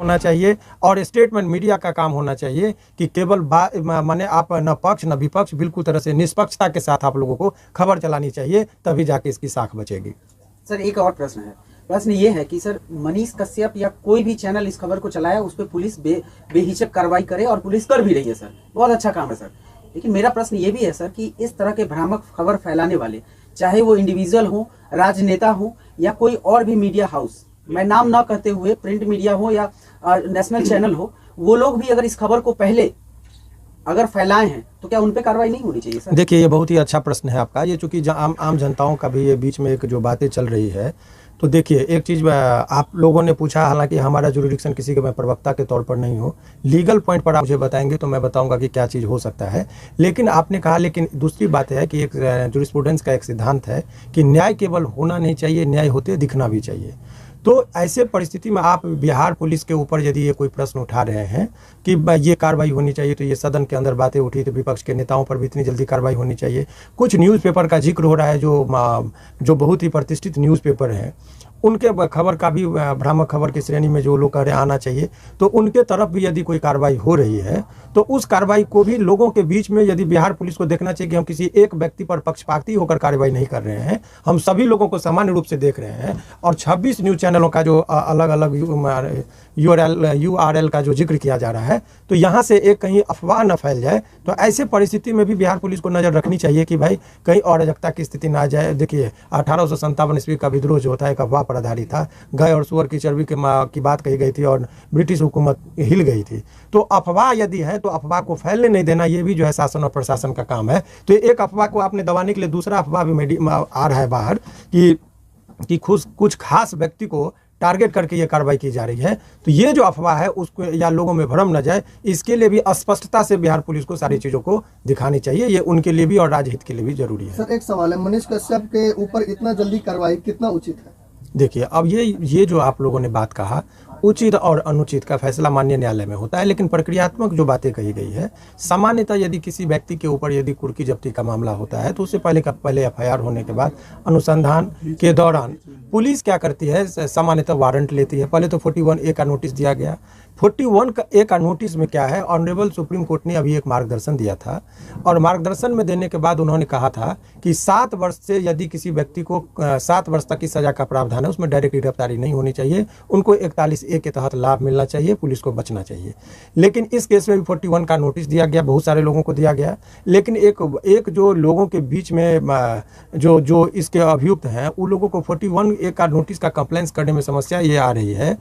होना चाहिए और स्टेटमेंट मीडिया का काम होना चाहिए कि केवल माने आप न पक्ष न विपक्ष, बिल्कुल तरह से निष्पक्षता के साथ आप लोगों को खबर चलानी चाहिए, तभी जाके इसकी साख बचेगी। सर एक और प्रश्न है, प्रश्न ये है कि सर मनीष कश्यप या कोई भी चैनल इस खबर को चलाया, उस पर पुलिस बेहिचक कार्रवाई करे और पुलिस कर भी रही है सर, बहुत अच्छा काम है सर। लेकिन मेरा प्रश्न ये भी है सर कि इस तरह के भ्रामक खबर फैलाने वाले, चाहे वो इंडिविजुअल हो, राजनेता हो या कोई और भी मीडिया हाउस, मैं नाम ना कहते हुए प्रिंट मीडिया हो या नेशनल चैनल हो, वो लोग भी अगर इस खबर को पहले अगर फैलाए हैं तो क्या उन पे कार्रवाई नहीं होनी चाहिए सर? देखिए, ये बहुत ही अच्छा प्रश्न है आपका। ये चूंकि आम जनताओं का भी ये बीच में एक जो बातें चल रही है, तो देखिए एक चीज़ आप लोगों ने पूछा, हालांकि हमारा जुरिडिक्शन किसी के मैं प्रवक्ता के तौर पर नहीं हूँ, लीगल पॉइंट पर आप मुझे बताएंगे तो मैं बताऊंगा कि क्या चीज़ हो सकता है। लेकिन आपने कहा, लेकिन दूसरी बात है कि एक जुरिस्प्रूडेंस का एक सिद्धांत है कि न्याय केवल होना नहीं चाहिए, न्याय होते दिखना भी चाहिए। तो ऐसे परिस्थिति में आप बिहार पुलिस के ऊपर यदि ये कोई प्रश्न उठा रहे हैं कि ये कार्रवाई होनी चाहिए, तो ये सदन के अंदर बातें उठी तो विपक्ष के नेताओं पर भी इतनी जल्दी कार्रवाई होनी चाहिए। कुछ न्यूज़पेपर का जिक्र हो रहा है जो बहुत ही प्रतिष्ठित न्यूज़पेपर हैं, उनके खबर का भी भ्रामक खबर की श्रेणी में जो लोग कह रहे आना चाहिए, तो उनके तरफ भी यदि कोई कार्रवाई हो रही है तो उस कार्रवाई को भी लोगों के बीच में यदि बिहार पुलिस को देखना चाहिए कि हम किसी एक व्यक्ति पर पक्षपाती होकर कार्रवाई नहीं कर रहे हैं, हम सभी लोगों को सामान्य रूप से देख रहे हैं। और 26 न्यूज़ चैनलों का जो अलग अलग URL का जो जिक्र किया जा रहा है, तो यहाँ से एक कहीं अफवाह न फैल जाए। तो ऐसे परिस्थिति में भी बिहार पुलिस को नज़र रखनी चाहिए कि भाई कहीं अराजकता की स्थिति ना आ जाए। देखिए 1857 ईस्वी का विद्रोह जो होता है एक अफवाह पर आधारित था, गाय और सुअर की चर्बी की बात कही गई थी और ब्रिटिश हुकूमत हिल गई थी। तो अफवाह यदि है तो अफवाह को फैलने नहीं देना, ये भी जो है शासन और प्रशासन का काम है। तो एक अफवाह को आपने दबाने के लिए दूसरा अफवाह भी आ रहा है बाहर कि कुछ खास व्यक्ति को टारगेट करके ये कार्रवाई की जा रही है। तो ये जो अफवाह है उसको या लोगों में भ्रम न जाए, इसके लिए भी स्पष्टता से बिहार पुलिस को सारी चीज़ों को दिखानी चाहिए। ये उनके लिए भी और राजहित के लिए भी जरूरी है। सर एक सवाल है, मनीष कश्यप के ऊपर इतना जल्दी कार्रवाई कितना उचित है? देखिए, अब ये जो आप लोगों ने बात कहा, उचित और अनुचित का फैसला माननीय न्यायालय में होता है, लेकिन प्रक्रियात्मक जो बातें कही गई है, सामान्यतः यदि किसी व्यक्ति के ऊपर यदि कुर्की जब्ती का मामला होता है तो उससे पहले FIR होने के बाद अनुसंधान के दौरान पुलिस क्या करती है, सामान्यतः वारंट लेती है। पहले तो 41A का नोटिस दिया गया। 41A का नोटिस में क्या है, ऑनरेबल सुप्रीम कोर्ट ने अभी एक मार्गदर्शन दिया था, और मार्गदर्शन में देने के बाद उन्होंने कहा था कि 7 वर्ष से यदि किसी व्यक्ति को 7 वर्ष तक की सजा का प्रावधान है, उसमें डायरेक्ट गिरफ्तारी नहीं होनी चाहिए, उनको 41A के तहत लाभ मिलना चाहिए, पुलिस को बचना चाहिए। लेकिन इस केस में भी 41 का नोटिस दिया गया, बहुत सारे लोगों को दिया गया। लेकिन एक जो लोगों के बीच में जो इसके अभियुक्त हैं, उन लोगों को 41A का नोटिस का कंप्लेंस करने में समस्या ये आ रही है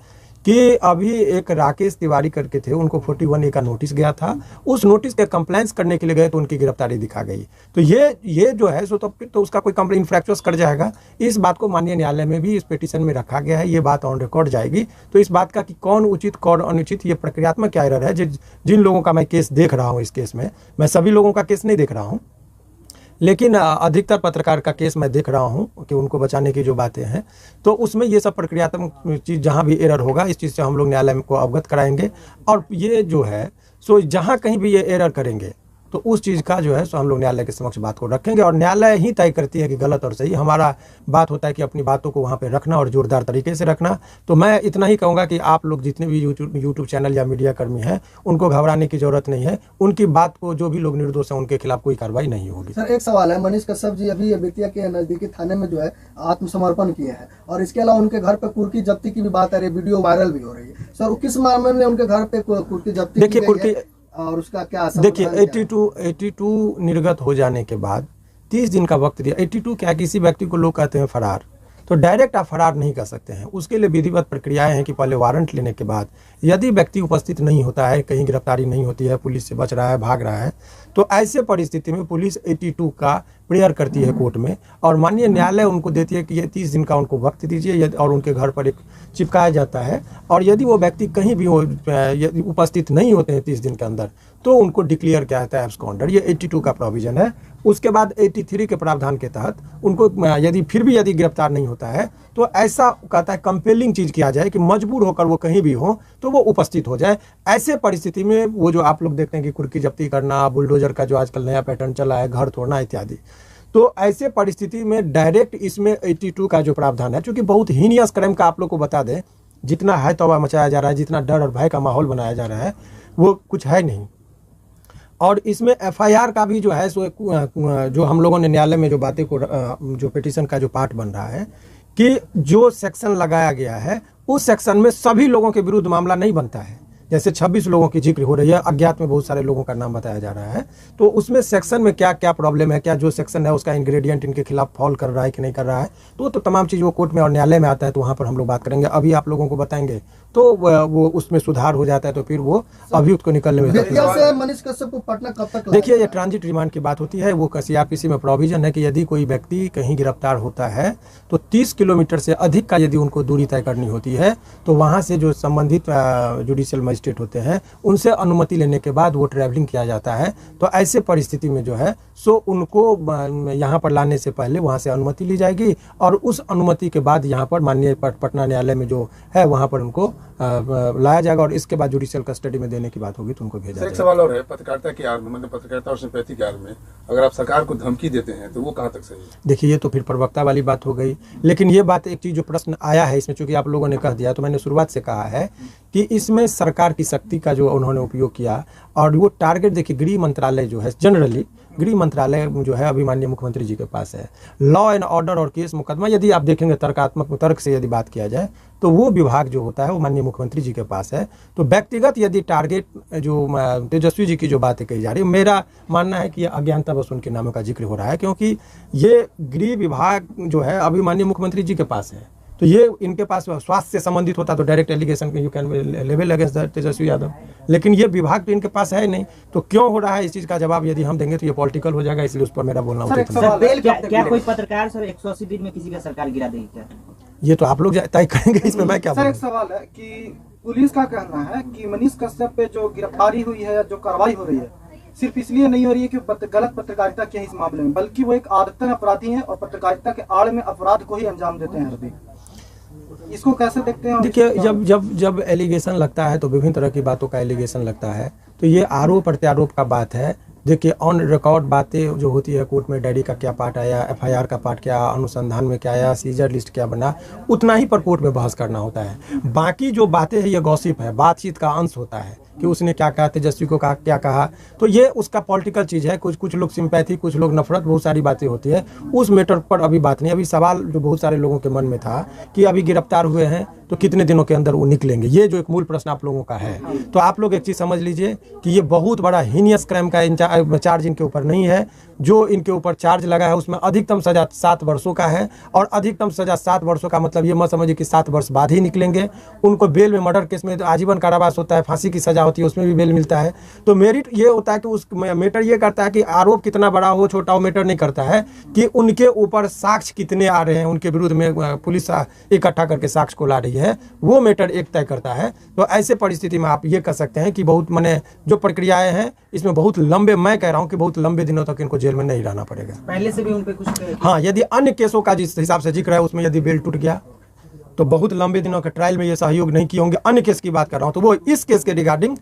कि अभी एक राकेश तिवारी करके थे, उनको 41A का नोटिस गया था, उस नोटिस के कंप्लेंस करने के लिए गए तो उनकी गिरफ्तारी दिखा गई। तो ये जो है सो तो उसका कोई कंप्लेंट इंफ्रैक्चर्स कर जाएगा। इस बात को माननीय न्यायालय में भी इस पिटीशन में रखा गया है, ये बात ऑन रिकॉर्ड जाएगी। तो इस बात का कि कौन उचित कौन अनुचित, ये प्रक्रियात्मक क्या एरर है। जिन लोगों का मैं केस देख रहा हूँ, इस केस में मैं सभी लोगों का केस नहीं देख रहा हूँ, लेकिन अधिकतर पत्रकार का केस मैं देख रहा हूं कि उनको बचाने की जो बातें हैं, तो उसमें ये सब प्रक्रियात्मक चीज़ जहां भी एरर होगा, इस चीज़ से हम लोग न्यायालय को अवगत कराएंगे। और ये जो है सो जहां कहीं भी ये एरर करेंगे तो उस चीज़ का जो है सो हम लोग न्यायालय के समक्ष बात को रखेंगे, और न्यायालय ही तय करती है कि गलत और सही। हमारा बात होता है कि अपनी बातों को वहाँ पे रखना और जोरदार तरीके से रखना। तो मैं इतना ही कहूँगा कि आप लोग जितने भी यूट्यूब चैनल या मीडिया कर्मी हैं, उनको घबराने की जरूरत नहीं है। उनकी बात को जो भी लोग निर्दोष हैं उनके खिलाफ कोई कार्रवाई नहीं होगी। सर एक सवाल है, मनीष कश्यप जी अभी बेतिया के नजदीकी थाने में जो है आत्मसमर्पण किए हैं, और इसके अलावा उनके घर पे कुर्की जब्ती की भी बात आ रही है, वीडियो वायरल भी हो रही है। सर किस मामले में उनके घर पे कुर्की जब्ती? देखिए कुर्की, और उसका क्या असर? देखिए 82 निर्गत हो जाने के बाद 30 दिन का वक्त दिया। 82 क्या, किसी व्यक्ति को लोग कहते हैं फरार, तो डायरेक्ट आप फरार नहीं कर सकते हैं। उसके लिए विधिवत प्रक्रियाएं हैं कि पहले वारंट लेने के बाद यदि व्यक्ति उपस्थित नहीं होता है, कहीं गिरफ्तारी नहीं होती है, पुलिस से बच रहा है, भाग रहा है, तो ऐसे परिस्थिति में पुलिस 82 का प्रेयर करती है कोर्ट में, और माननीय न्यायालय उनको देती है कि ये 30 दिन का उनको वक्त दीजिए, और उनके घर पर एक चिपकाया जाता है। और यदि वो व्यक्ति कहीं भी यदि उपस्थित नहीं होते हैं 30 दिन के अंदर, तो उनको डिक्लेयर किया जाता है एब्सकॉन्डर। ये 82 का प्रोविजन है। उसके बाद 83 के प्रावधान के तहत उनको यदि गिरफ्तार नहीं होता है, तो ऐसा कहता है कंपेलिंग चीज़ किया जाए कि मजबूर होकर वो कहीं भी हो तो वो उपस्थित हो जाए। ऐसे परिस्थिति में वो जो आप लोग देखते हैं कि कुर्की जब्ती करना, बुलडोजर का जो आजकल नया पैटर्न चला है, घर तोड़ना इत्यादि, तो ऐसे परिस्थिति में डायरेक्ट इसमें 82 का जो प्रावधान है, चूंकि बहुत हीनियस क्राइम का आप लोग को बता दें जितना है तौबा मचाया जा रहा है, जितना डर और भय का माहौल बनाया जा रहा है, वो कुछ है नहीं। और इसमें एफआईआर का भी जो है सो जो हम लोगों ने न्यायालय में जो बातें को जो पिटीशन का जो पार्ट बन रहा है कि जो सेक्शन लगाया गया है उस सेक्शन में सभी लोगों के विरुद्ध मामला नहीं बनता है। जैसे 26 लोगों की जिक्र हो रही है, अज्ञात में बहुत सारे लोगों का नाम बताया जा रहा है, तो उसमें सेक्शन में क्या क्या प्रॉब्लम है, क्या जो सेक्शन है उसका इंग्रेडिएंट इनके खिलाफ फॉल कर रहा है कि नहीं कर रहा है, तो तमाम चीज़ वो कोर्ट में और न्यायालय में आता है, तो वहाँ पर हम लोग बात करेंगे। अभी आप लोगों को बताएंगे तो वो उसमें सुधार हो जाता है, तो फिर वो अभियुक्त को निकलने में बेतिया से मनीष कश्यप को पटना कब तक लाया देखिए, ये जाएगा? ट्रांजिट रिमांड की बात होती है। वो सीआरपीसी में प्रोविजन है कि यदि कोई व्यक्ति कहीं गिरफ्तार होता है तो 30 किलोमीटर से अधिक का यदि उनको दूरी तय करनी होती है तो वहाँ से जो संबंधित जुडिशियल मजिस्ट्रेट होते हैं उनसे अनुमति लेने के बाद वो ट्रैवलिंग किया जाता है। तो ऐसे परिस्थिति में जो है सो उनको यहाँ पर लाने से पहले वहाँ से अनुमति ली जाएगी और उस अनुमति के बाद यहाँ पर माननीय पटना न्यायालय में जो है वहाँ पर उनको लाया जाएगा और इसके बाद जुडिशियल कस्टडी में देने की बात होगी तो उनको भेजा एक जाएगा। सवाल और है, पत्रकारिता की आड़ में, मतलब पत्रकारिता और सिंपैथी की आड़ में अगर आप सरकार को धमकी देते हैं तो वो कहाँ तक सही है? देखिए, ये तो फिर प्रवक्ता वाली बात हो गई, लेकिन ये बात एक चीज़ जो प्रश्न आया है इसमें, चूंकि आप लोगों ने कह दिया तो मैंने शुरुआत से कहा है कि इसमें सरकार की शक्ति का जो उन्होंने उपयोग किया और वो टारगेट, देखिए गृह मंत्रालय जो है, जनरली गृह मंत्रालय जो है अभी माननीय मुख्यमंत्री जी के पास है। लॉ एंड ऑर्डर और केस मुकदमा यदि आप देखेंगे तर्कात्मक तर्क से यदि बात किया जाए तो वो विभाग जो होता है वो माननीय मुख्यमंत्री जी के पास है। तो व्यक्तिगत यदि टारगेट जो तेजस्वी जी की जो बातें कही जा रही है, मेरा मानना है कि ये अज्ञानता बस उनके नामों का जिक्र हो रहा है, क्योंकि ये गृह विभाग जो है अभी माननीय मुख्यमंत्री जी के पास है। तो ये इनके पास स्वास्थ्य से संबंधित होता तो direct allegation you can level against Tejashwi Yadav, लेकिन ये विभाग तो इनके पास है नहीं। तो क्यों हो रहा है इस चीज़ का जवाब यदि हम देंगे तो ये पॉलिटिकल हो जाएगा, इसलिए उस पर मेरा बोलना उचित नहीं। बेल क्या कोई पत्रकार सर 180 दिन में किसी का सरकार गिरा देगी क्या? ये तो आप लोग तय करेंगे, इसमें मैं क्या सर एक बोलूं। सवाल है कि पुलिस का कहना है कि मनीष कश्यप पे जो गिरफ्तारी हुई है, जो कार्रवाई हो रही है, सिर्फ इसलिए नहीं हो रही है कि गलत पत्रकारिता की है इस मामले में, बल्कि वो एक आदतन अपराधी हैं और पत्रकारिता के आड़ में अपराध को ही अंजाम देते हैं अभी। इसको कैसे देखते हैं? देखिए, जब एलिगेशन लगता है तो विभिन्न तरह की बातों का एलिगेशन लगता है, तो ये आरोप प्रत्यारोप का बात है। देखिए, ऑन रिकॉर्ड बातें जो होती है कोर्ट में, डैडी का क्या पार्ट आया, एफआईआर का पार्ट क्या, अनुसंधान में क्या आया, सीजर लिस्ट क्या बना, उतना ही पर कोर्ट में बहस करना होता है। बाकी जो बातें हैं ये गॉसिप है, बातचीत का अंश होता है कि उसने क्या कहा, तेजस्वी को क्या कहा, तो ये उसका पॉलिटिकल चीज़ है। कुछ लोग सिंपैथी, कुछ लोग नफरत, बहुत सारी बातें होती है। उस मैटर पर अभी बात नहीं। अभी सवाल जो बहुत सारे लोगों के मन में था कि अभी गिरफ्तार हुए हैं तो कितने दिनों के अंदर वो निकलेंगे, ये जो एक मूल प्रश्न आप लोगों का है। तो आप लोग एक चीज़ समझ लीजिए कि ये बहुत बड़ा हीनियस क्राइम का चार्ज इनके ऊपर नहीं है। जो इनके ऊपर चार्ज लगा है उसमें अधिकतम सजा 7 वर्षों का है, और अधिकतम सजा 7 वर्षों का मतलब ये मत समझिए कि 7 वर्ष बाद ही निकलेंगे। उनको बेल में, मर्डर केस में तो आजीवन कारावास होता है, फांसी की सजा होती है, उसमें भी बेल मिलता है। तो मेरिट ये होता है कि उस मैटर ये करता है कि आरोप कितना बड़ा हो छोटा हो मैटर नहीं करता है, कि उनके ऊपर साक्ष्य कितने आ रहे हैं, उनके विरुद्ध में पुलिस इकट्ठा करके साक्ष्य को ला रही है, वो मैटर एक तय करता है। तो ऐसे परिस्थिति में आप ये कह सकते हैं कि बहुत माने जो प्रक्रियाएं हैं इसमें बहुत लंबे, मैं कह रहा हूँ कि बहुत लंबे दिनों तक इनको जेल में नहीं रहना पड़ेगा। पहले से भी उन पे कुछ हाँ, यदि अन्य केसों का जिस हिसाब से जिक्र है उसमें यदि बेल टूट गया तो बहुत लंबे दिनों के ट्रायल में ये सहयोग नहीं किए होंगे। अन्य केस की बात कर रहा हूँ, तो वो इस केस के रिगार्डिंग